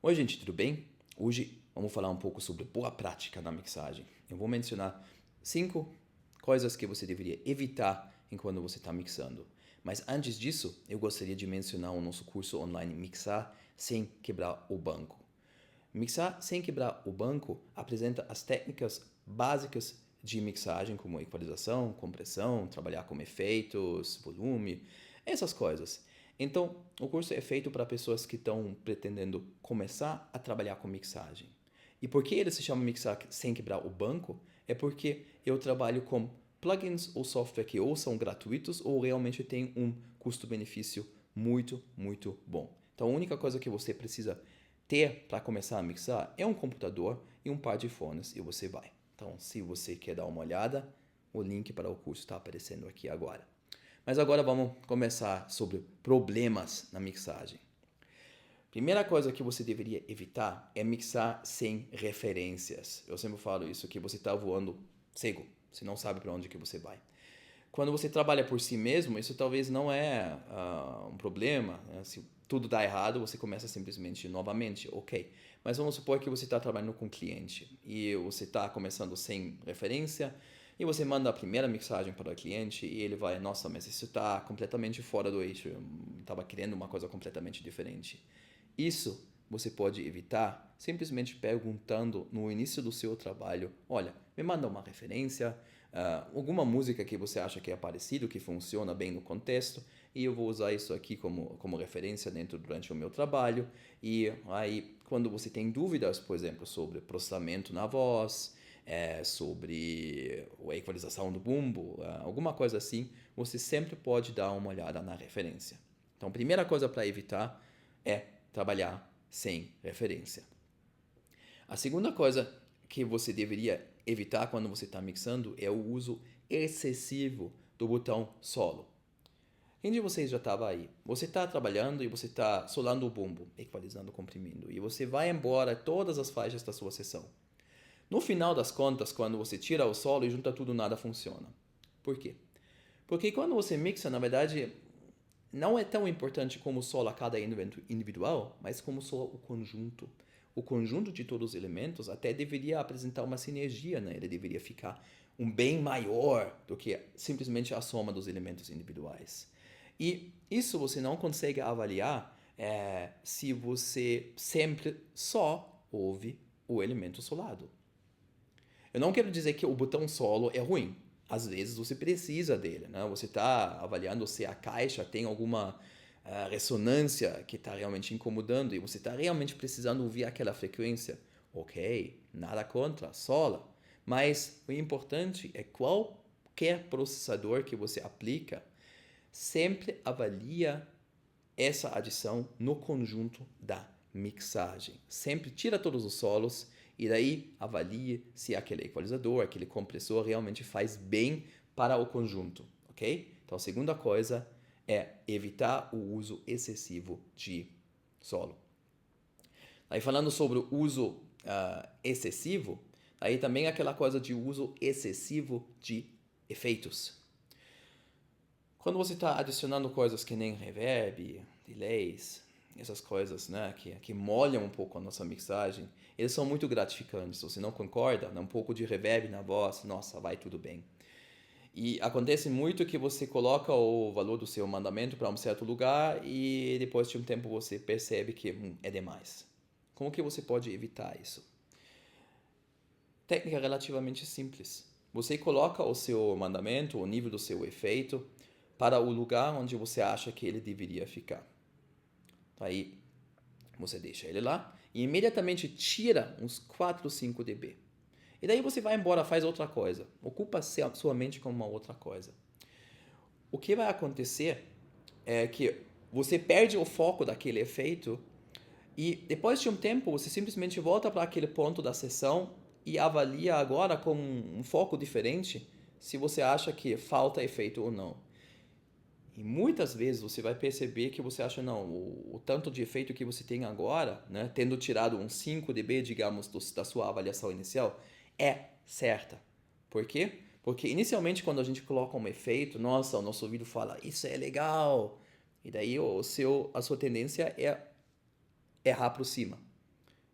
Oi, gente, tudo bem? Hoje vamos falar um pouco sobre boa prática na mixagem. Eu vou mencionar 5 coisas que você deveria evitar enquanto você está mixando. Mas antes disso, eu gostaria de mencionar o nosso curso online Mixar Sem Quebrar o Banco. Mixar Sem Quebrar o Banco apresenta as técnicas básicas de mixagem, como equalização, compressão, trabalhar com efeitos, volume, essas coisas. Então, o curso é feito para pessoas que estão pretendendo começar a trabalhar com mixagem. E por que ele se chama Mixar Sem Quebrar o Banco? É porque eu trabalho com plugins ou software que ou são gratuitos ou realmente têm um custo-benefício muito bom. Então, a única coisa que você precisa ter para começar a mixar é um computador e um par de fones e você vai. Então, se você quer dar uma olhada, o link para o curso está aparecendo aqui agora. Mas agora vamos começar sobre problemas na mixagem. Primeira coisa que você deveria evitar é mixar sem referências. Eu sempre falo isso, que você está voando cego, você não sabe para onde que você vai. Quando você trabalha por si mesmo, isso talvez não é um problema, né? Se tudo dá errado, você começa simplesmente novamente, ok. Mas vamos supor que você está trabalhando com um cliente e você está começando sem referência e você manda a primeira mixagem para o cliente e ele vai, nossa, mas isso está completamente fora do eixo, eu estava querendo uma coisa completamente diferente. Isso você pode evitar simplesmente perguntando no início do seu trabalho, olha, me manda uma referência, alguma música que você acha que é parecido, que funciona bem no contexto, e eu vou usar isso aqui como referência durante o meu trabalho. E aí, quando você tem dúvidas, por exemplo, sobre processamento na voz, sobre a equalização do bumbo, alguma coisa assim, você sempre pode dar uma olhada na referência. Então, a primeira coisa para evitar é trabalhar sem referência. A segunda coisa que você deveria evitar quando você está mixando é o uso excessivo do botão solo. Quem de vocês já estava aí? Você está trabalhando e você está solando o bumbo, equalizando, comprimindo, e você vai embora todas as faixas da sua sessão. No final das contas, quando você tira o solo e junta tudo, nada funciona. Por quê? Porque quando você mixa, na verdade, não é tão importante como sola cada individual, mas como sola o conjunto. O conjunto de todos os elementos até deveria apresentar uma sinergia, né? Ele deveria ficar um bem maior do que simplesmente a soma dos elementos individuais. E isso você não consegue avaliar se você sempre só ouve o elemento solado. Eu não quero dizer que o botão solo é ruim. Às vezes você precisa dele, né? Você está avaliando se a caixa tem alguma ressonância que está realmente incomodando e você está realmente precisando ouvir aquela frequência. Ok, nada contra, sola. Mas o importante é qualquer processador que você aplica, sempre avalia essa adição no conjunto da mixagem. Sempre tira todos os solos e daí avalie se aquele equalizador, aquele compressor realmente faz bem para o conjunto, ok? Então a segunda coisa é evitar o uso excessivo de solo. Aí falando sobre o uso excessivo, aí também aquela coisa de uso excessivo de efeitos. Quando você está adicionando coisas que nem reverb, delays, essas coisas, né, que molham um pouco a nossa mixagem, eles são muito gratificantes. Se você não concorda, dá um pouco de reverb na voz, nossa, vai tudo bem. E acontece muito que você coloca o valor do seu mandamento para um certo lugar e depois de um tempo você percebe que é demais. Como que você pode evitar isso? Técnica relativamente simples. Você coloca o seu mandamento, o nível do seu efeito, para o lugar onde você acha que ele deveria ficar. Aí você deixa ele lá e imediatamente tira uns 4 ou 5 dB. E daí você vai embora, faz outra coisa. Ocupa sua mente com uma outra coisa. O que vai acontecer é que você perde o foco daquele efeito e depois de um tempo você simplesmente volta para aquele ponto da sessão e avalia agora com um foco diferente se você acha que falta efeito ou não. E muitas vezes você vai perceber que você acha, não, o tanto de efeito que você tem agora, né, tendo tirado uns 5 dB, digamos, da sua avaliação inicial, é certa. Por quê? Porque inicialmente quando a gente coloca um efeito, nossa, o nosso ouvido fala, isso é legal. E daí a sua tendência é errar para cima.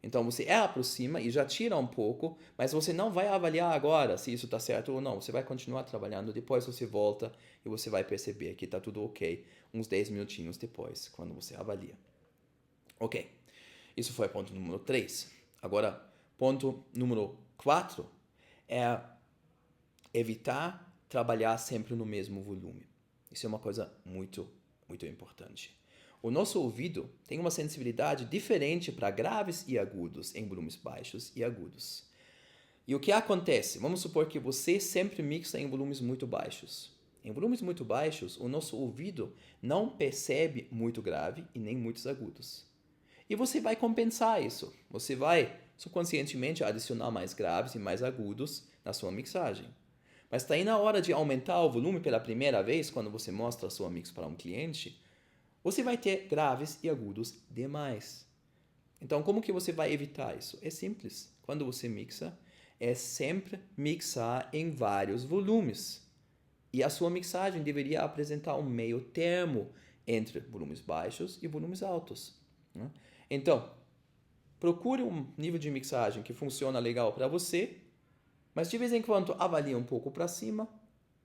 Então você aproxima e já tira um pouco, mas você não vai avaliar agora se isso está certo ou não. Você vai continuar trabalhando, depois você volta e você vai perceber que está tudo ok uns 10 minutinhos depois, quando você avalia. Ok, isso foi ponto número 3. Agora, ponto número 4 é evitar trabalhar sempre no mesmo volume. Isso é uma coisa muito, muito importante. O nosso ouvido tem uma sensibilidade diferente para graves e agudos em volumes baixos e agudos. E o que acontece? Vamos supor que você sempre mixa em volumes muito baixos. Em volumes muito baixos, o nosso ouvido não percebe muito grave e nem muitos agudos. E você vai compensar isso. Você vai subconscientemente adicionar mais graves e mais agudos na sua mixagem. Mas está aí na hora de aumentar o volume pela primeira vez, quando você mostra a sua mix para um cliente, você vai ter graves e agudos demais. Então, como que você vai evitar isso? É simples. Quando você mixa, é sempre mixar em vários volumes. E a sua mixagem deveria apresentar um meio termo entre volumes baixos e volumes altos. Então, procure um nível de mixagem que funciona legal para você, mas de vez em quando avalie um pouco para cima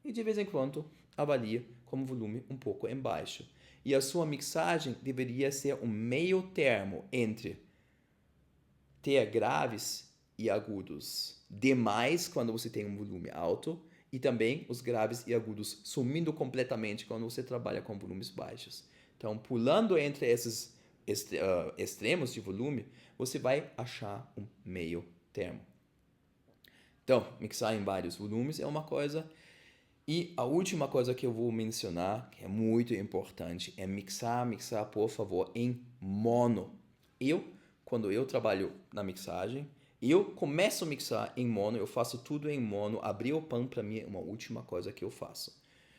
e de vez em quando avalie com volume um pouco embaixo. E a sua mixagem deveria ser um meio termo entre ter graves e agudos demais quando você tem um volume alto e também os graves e agudos sumindo completamente quando você trabalha com volumes baixos. Então, pulando entre esses extremos de volume, você vai achar um meio termo. Então, mixar em vários volumes é uma coisa. E a última coisa que eu vou mencionar, que é muito importante, é mixar, por favor, em mono. Quando eu trabalho na mixagem, eu começo a mixar em mono, eu faço tudo em mono. Abrir o pan para mim é uma última coisa que eu faço.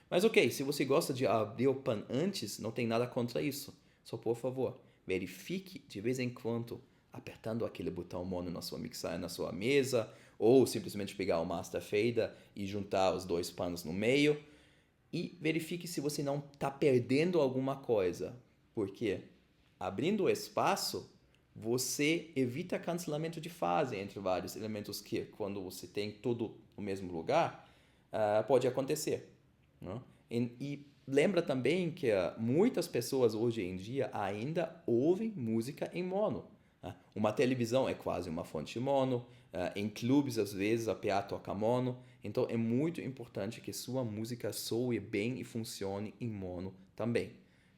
Mas ok, se você gosta de abrir o pan antes, não tem nada contra isso. Só por favor, verifique de vez em quando apertando aquele botão mono na sua mixagem, na sua mesa, ou simplesmente pegar o master fader e juntar os dois panos no meio. E verifique se você não está perdendo alguma coisa. Porque abrindo espaço, você evita cancelamento de fase entre vários elementos que, quando você tem tudo no mesmo lugar, pode acontecer. Não? E lembra também que muitas pessoas hoje em dia ainda ouvem música em mono. Uma televisão é quase uma fonte mono, em clubes às vezes a PA toca mono, então é muito importante que sua música soe bem e funcione em mono também.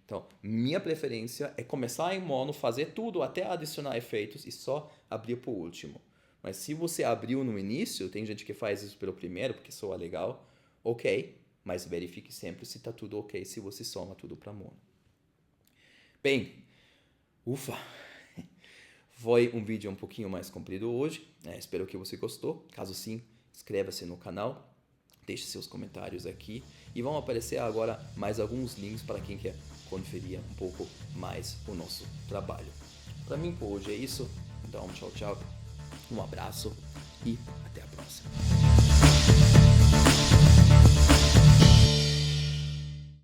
Então, minha preferência é começar em mono, fazer tudo até adicionar efeitos e só abrir por último. Mas se você abriu no início, tem gente que faz isso pelo primeiro porque soa legal, ok, mas verifique sempre se está tudo ok, se você soma tudo para mono. Bem, ufa! Foi um vídeo um pouquinho mais comprido hoje, espero que você gostou. Caso sim, inscreva-se no canal, deixe seus comentários aqui e vão aparecer agora mais alguns links para quem quer conferir um pouco mais o nosso trabalho. Para mim por hoje é isso, então tchau, tchau, um abraço e até a próxima.